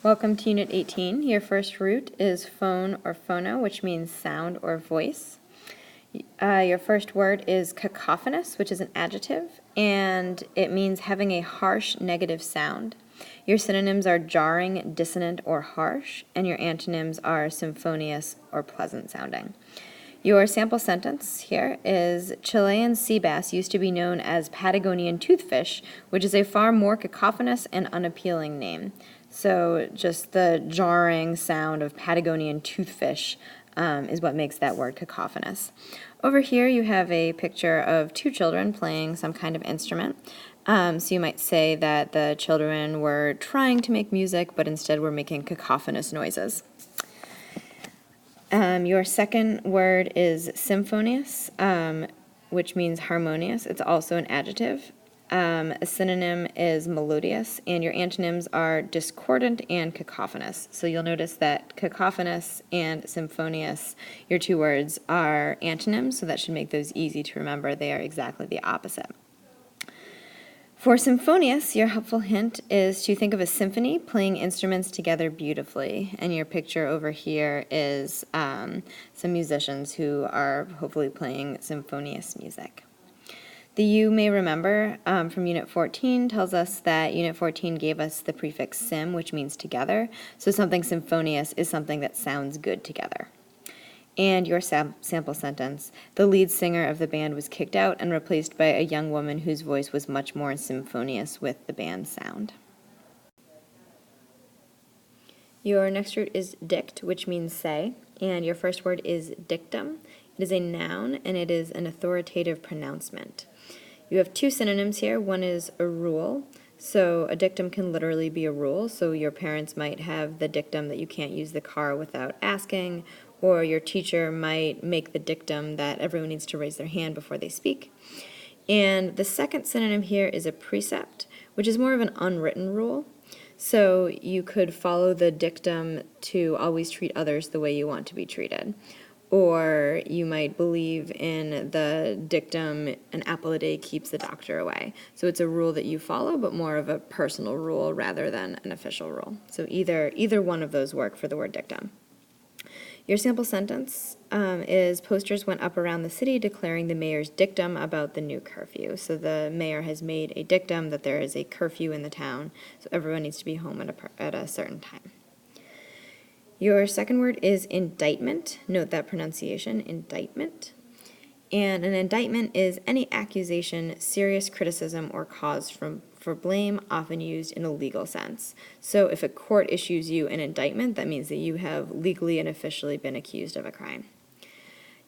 Welcome to Unit 18. Your first root is phone or phono, which means sound or voice. Your first word is cacophonous, which is an adjective, and it means having a harsh negative sound. Your synonyms are jarring, dissonant, or harsh, and your antonyms are symphonious or pleasant sounding. Your sample sentence here is Chilean sea bass used to be known as Patagonian toothfish, which is a far more cacophonous and unappealing name. So just the jarring sound of Patagonian toothfish is what makes that word cacophonous. Over here you have a picture of two children playing some kind of instrument. So you might say that the children were trying to make music, but instead were making cacophonous noises. Your second word is symphonious, which means harmonious. It's also an adjective. A synonym is melodious, and your antonyms are discordant and cacophonous. So you'll notice that cacophonous and symphonious, your two words, are antonyms, so that should make those easy to remember. They are exactly the opposite. For symphonious, your helpful hint is to think of a symphony playing instruments together beautifully. And your picture over here is some musicians who are hopefully playing symphonious music. The you may remember from Unit 14 tells us that Unit 14 gave us the prefix sim, which means together. So something symphonious is something that sounds good together. And your sample sentence, the lead singer of the band was kicked out and replaced by a young woman whose voice was much more symphonious with the band's sound. Your next root is dict, which means say, and your first word is dictum. It is a noun, and it is an authoritative pronouncement. You have two synonyms here. One is a rule. So a dictum can literally be a rule. So your parents might have the dictum that you can't use the car without asking, or your teacher might make the dictum that everyone needs to raise their hand before they speak. And the second synonym here is a precept, which is more of an unwritten rule. So you could follow the dictum to always treat others the way you want to be treated. Or you might believe in the dictum, an apple a day keeps the doctor away. So it's a rule that you follow, but more of a personal rule rather than an official rule. So either one of those work for the word dictum. Your sample sentence is posters went up around the city declaring the mayor's dictum about the new curfew. So the mayor has made a dictum that there is a curfew in the town, so everyone needs to be home at a certain time. Your second word is indictment. Note that pronunciation, indictment. And an indictment is any accusation, serious criticism, or cause for blame, often used in a legal sense. So if a court issues you an indictment, that means that you have legally and officially been accused of a crime.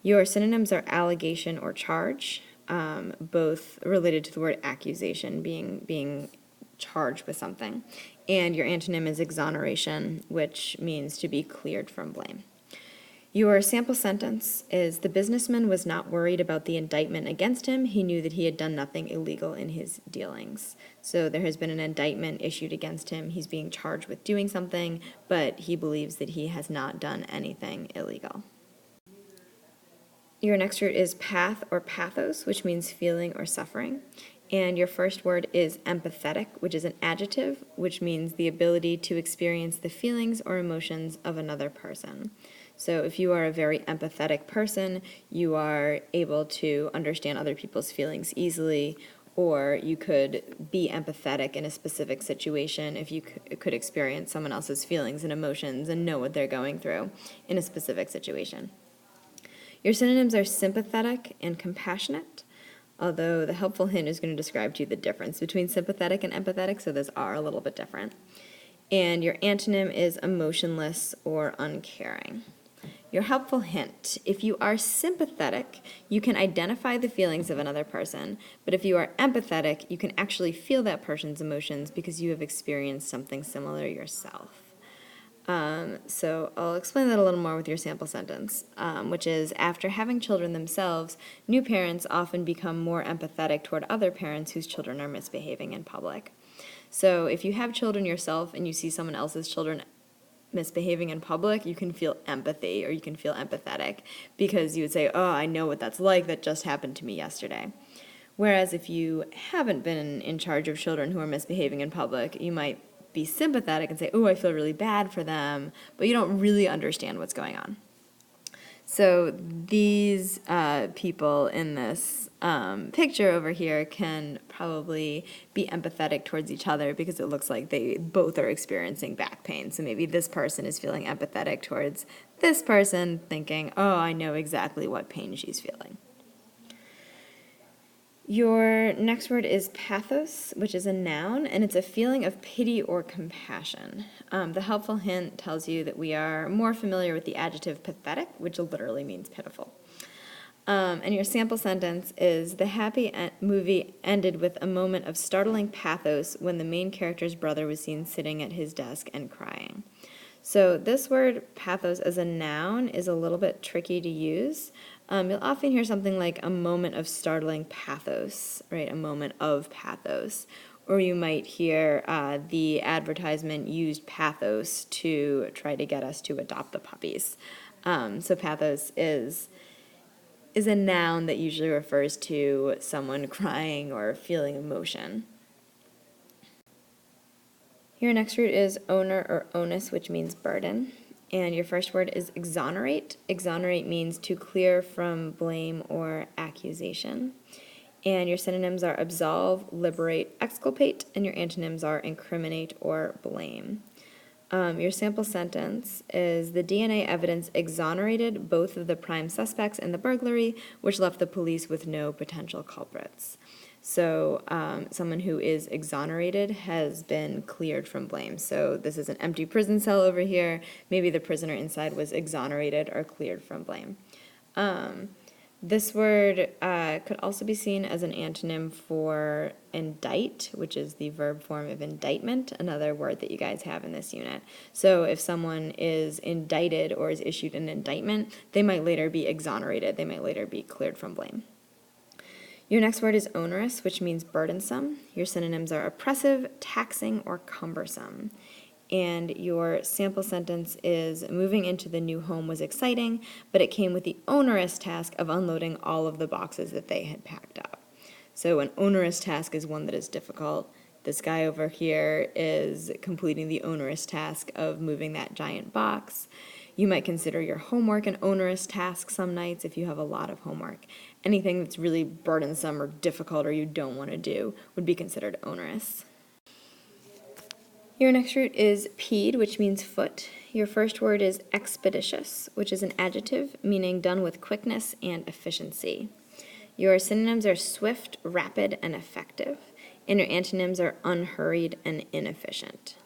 Your synonyms are allegation or charge, both related to the word accusation, being charged with something. And your antonym is exoneration, which means to be cleared from blame. Your sample sentence is, the businessman was not worried about the indictment against him. He knew that he had done nothing illegal in his dealings. So there has been an indictment issued against him. He's being charged with doing something, but he believes that he has not done anything illegal. Your next root is path or pathos, which means feeling or suffering. And your first word is empathetic, which is an adjective, which means the ability to experience the feelings or emotions of another person. So if you are a very empathetic person, you are able to understand other people's feelings easily, or you could be empathetic in a specific situation if you could experience someone else's feelings and emotions and know what they're going through in a specific situation. Your synonyms are sympathetic and compassionate, although the helpful hint is going to describe to you the difference between sympathetic and empathetic, so those are a little bit different. And your antonym is emotionless or uncaring. Your helpful hint, if you are sympathetic, you can identify the feelings of another person, but if you are empathetic, you can actually feel that person's emotions because you have experienced something similar yourself. So I'll explain that a little more with your sample sentence, which is, after having children themselves, new parents often become more empathetic toward other parents whose children are misbehaving in public. So if you have children yourself and you see someone else's children misbehaving in public, you can feel empathy, or you can feel empathetic, because you would say, oh, I know what that's like, that just happened to me yesterday. Whereas if you haven't been in charge of children who are misbehaving in public, you might be sympathetic and say, oh, I feel really bad for them, but you don't really understand what's going on. So these people in this picture over here can probably be empathetic towards each other because it looks like they both are experiencing back pain. So maybe this person is feeling empathetic towards this person, thinking, oh, I know exactly what pain she's feeling. Your next word is pathos, which is a noun, and it's a feeling of pity or compassion. The helpful hint tells you that we are more familiar with the adjective pathetic, which literally means pitiful. And your sample sentence is, the happy movie ended with a moment of startling pathos when the main character's brother was seen sitting at his desk and crying. So this word, pathos, as a noun is a little bit tricky to use. You'll often hear something like a moment of startling pathos, right? A moment of pathos. Or you might hear the advertisement used pathos to try to get us to adopt the puppies. So pathos is a noun that usually refers to someone crying or feeling emotion. Your next root is owner or onus, which means burden. And your first word is exonerate. Exonerate means to clear from blame or accusation. And your synonyms are absolve, liberate, exculpate, and your antonyms are incriminate or blame. Your sample sentence is, the DNA evidence exonerated both of the prime suspects in the burglary, which left the police with no potential culprits. So someone who is exonerated has been cleared from blame. So this is an empty prison cell over here. Maybe the prisoner inside was exonerated or cleared from blame. This word could also be seen as an antonym for indict, which is the verb form of indictment, another word that you guys have in this unit. So if someone is indicted or is issued an indictment, they might later be exonerated. They might later be cleared from blame. Your next word is onerous, which means burdensome. Your synonyms are oppressive, taxing, or cumbersome. And your sample sentence is, moving into the new home was exciting, but it came with the onerous task of unloading all of the boxes that they had packed up. So an onerous task is one that is difficult. This guy over here is completing the onerous task of moving that giant box. You might consider your homework an onerous task some nights if you have a lot of homework. Anything that's really burdensome or difficult or you don't want to do would be considered onerous. Your next root is pede, which means foot. Your first word is expeditious, which is an adjective meaning done with quickness and efficiency. Your synonyms are swift, rapid, and effective. And your antonyms are unhurried and inefficient.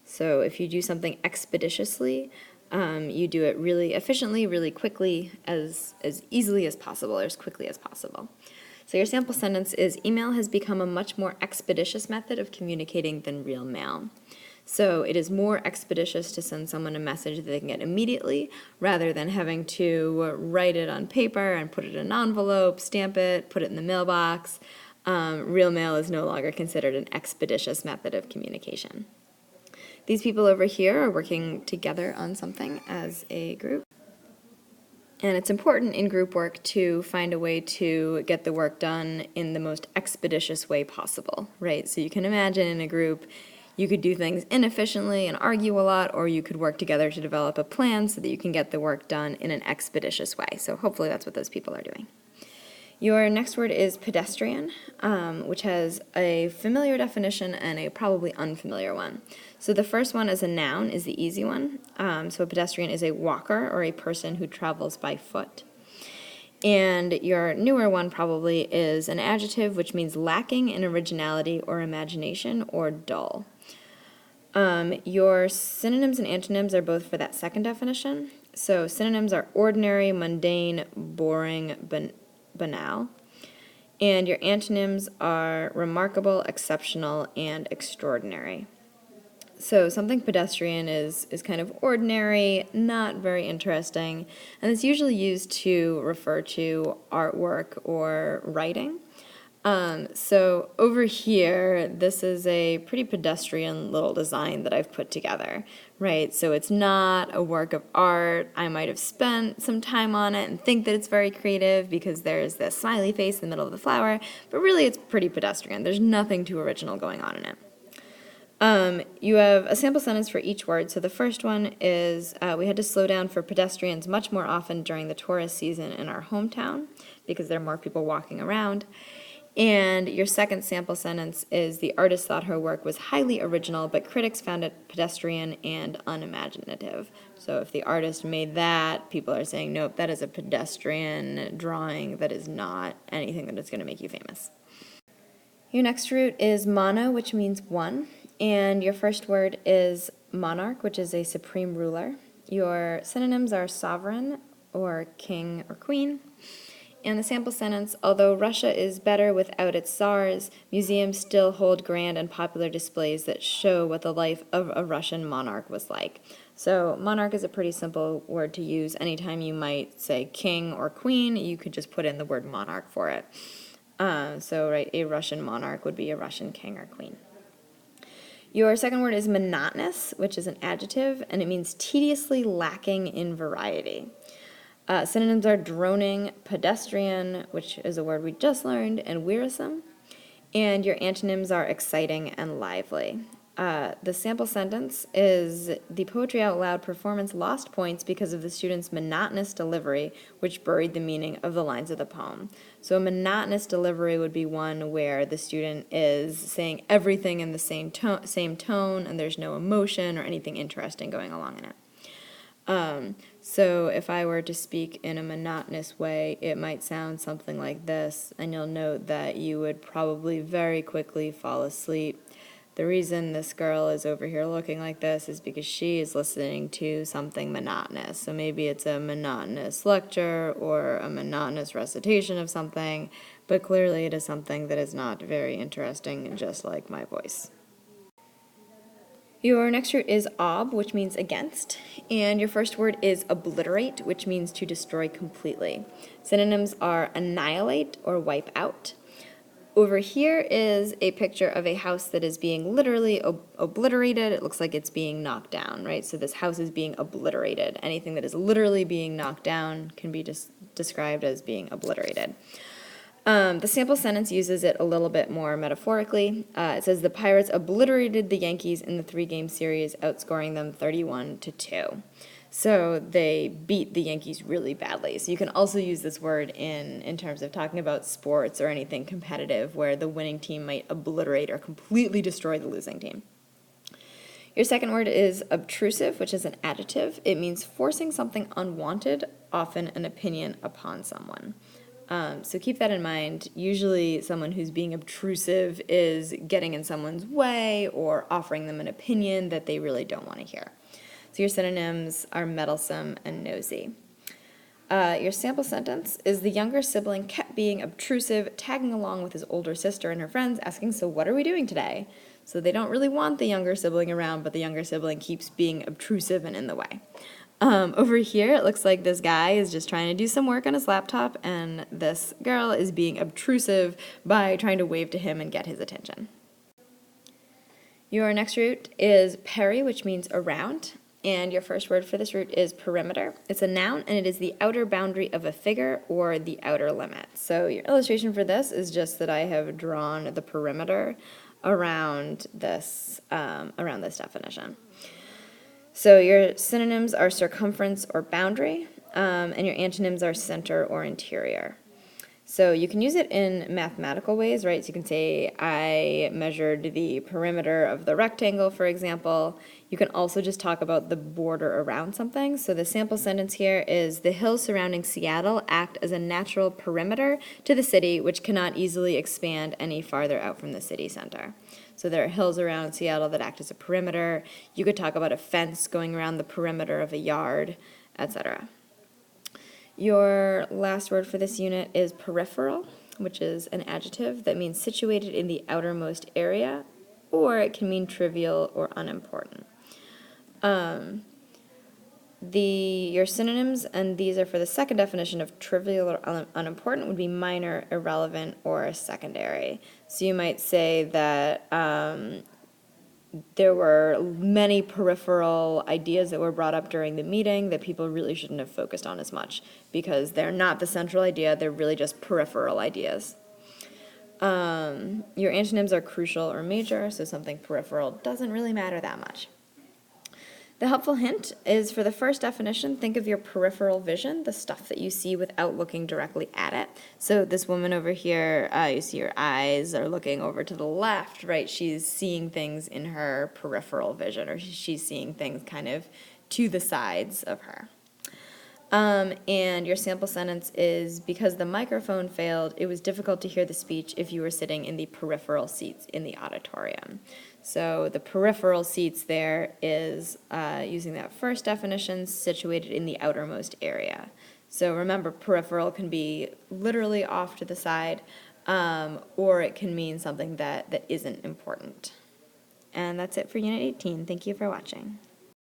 So if you do something expeditiously, you do it really efficiently, really quickly, as easily as possible, or as quickly as possible. So your sample sentence is, email has become a much more expeditious method of communicating than real mail. So it is more expeditious to send someone a message that they can get immediately rather than having to write it on paper and put it in an envelope, stamp it, put it in the mailbox. Real mail is no longer considered an expeditious method of communication. These people over here are working together on something as a group. And it's important in group work to find a way to get the work done in the most expeditious way possible, right? So you can imagine in a group, you could do things inefficiently and argue a lot, or you could work together to develop a plan so that you can get the work done in an expeditious way. So hopefully that's what those people are doing. Your next word is pedestrian, which has a familiar definition and a probably unfamiliar one. So the first one as a noun is the easy one. So a pedestrian is a walker or a person who travels by foot. And your newer one probably is an adjective, which means lacking in originality or imagination or dull. Your synonyms and antonyms are both for that second definition. So synonyms are ordinary, mundane, boring, banal. And your antonyms are remarkable, exceptional, and extraordinary. So something pedestrian is kind of ordinary, not very interesting, and it's usually used to refer to artwork or writing. So over here, this is a pretty pedestrian little design that I've put together, right? So it's not a work of art. I might have spent some time on it and think that it's very creative because there's this smiley face in the middle of the flower, but really it's pretty pedestrian. There's nothing too original going on in it. You have a sample sentence for each word. So the first one is, we had to slow down for pedestrians much more often during the tourist season in our hometown because there are more people walking around. And your second sample sentence is, the artist thought her work was highly original, but critics found it pedestrian and unimaginative. So if the artist made that, people are saying, nope, that is a pedestrian drawing. That is not anything that is going to make you famous. Your next root is mono, which means one. And your first word is monarch, which is a supreme ruler. Your synonyms are sovereign, or king or queen. And the sample sentence, although Russia is better without its czars, museums still hold grand and popular displays that show what the life of a Russian monarch was like. So monarch is a pretty simple word to use. Anytime you might say king or queen, you could just put in the word monarch for it. Right, a Russian monarch would be a Russian king or queen. Your second word is monotonous, which is an adjective, and it means tediously lacking in variety. Synonyms are droning, pedestrian, which is a word we just learned, and wearisome. And your antonyms are exciting and lively. The sample sentence is, the poetry out loud performance lost points because of the student's monotonous delivery, which buried the meaning of the lines of the poem. So a monotonous delivery would be one where the student is saying everything in the same tone, and there's no emotion or anything interesting going along in it. So if I were to speak in a monotonous way, it might sound something like this, and you'll note that you would probably very quickly fall asleep. The reason this girl is over here looking like this is because she is listening to something monotonous. So maybe it's a monotonous lecture or a monotonous recitation of something, but clearly it is something that is not very interesting, just like my voice. Your next root is ob, which means against, and your first word is obliterate, which means to destroy completely. Synonyms are annihilate or wipe out. Over here is a picture of a house that is being literally obliterated. It looks like it's being knocked down, right? So this house is being obliterated. Anything that is literally being knocked down can be described as being obliterated. The sample sentence uses it a little bit more metaphorically. It says, the Pirates obliterated the Yankees in the 3-game series, outscoring them 31-2. So they beat the Yankees really badly. So you can also use this word in terms of talking about sports or anything competitive where the winning team might obliterate or completely destroy the losing team. Your second word is obtrusive, which is an adjective. It means forcing something unwanted, often an opinion, upon someone. So keep that in mind. Usually someone who's being obtrusive is getting in someone's way or offering them an opinion that they really don't want to hear. So your synonyms are meddlesome and nosy. Your sample sentence is, the younger sibling kept being obtrusive, tagging along with his older sister and her friends, asking, so what are we doing today? So they don't really want the younger sibling around, but the younger sibling keeps being obtrusive and in the way. Over here, it looks like this guy is just trying to do some work on his laptop, and this girl is being obtrusive by trying to wave to him and get his attention. Your next root is peri, which means around, and your first word for this root is perimeter. It's a noun, and it is the outer boundary of a figure or the outer limit. So your illustration for this is just that I have drawn the perimeter around this definition. So your synonyms are circumference or boundary, and your antonyms are center or interior. So you can use it in mathematical ways, right? So you can say, I measured the perimeter of the rectangle, for example. You can also just talk about the border around something. So the sample sentence here is, the hills surrounding Seattle act as a natural perimeter to the city, which cannot easily expand any farther out from the city center. So there are hills around Seattle that act as a perimeter. You could talk about a fence going around the perimeter of a yard, etc. Your last word for this unit is peripheral, which is an adjective that means situated in the outermost area, or it can mean trivial or unimportant. Your synonyms, and these are for the second definition of trivial or unimportant, would be minor, irrelevant, or secondary. So you might say that there were many peripheral ideas that were brought up during the meeting that people really shouldn't have focused on as much because they're not the central idea, they're really just peripheral ideas. Your antonyms are crucial or major, so something peripheral doesn't really matter that much. The helpful hint is for the first definition, think of your peripheral vision, the stuff that you see without looking directly at it. So this woman over here, you see her eyes are looking over to the left, right? She's seeing things in her peripheral vision, or she's seeing things kind of to the sides of her. And your sample sentence is, because the microphone failed, it was difficult to hear the speech if you were sitting in the peripheral seats in the auditorium. So the peripheral seats there is, using that first definition, situated in the outermost area. So remember, peripheral can be literally off to the side, or it can mean something that isn't important. And that's it for Unit 18. Thank you for watching.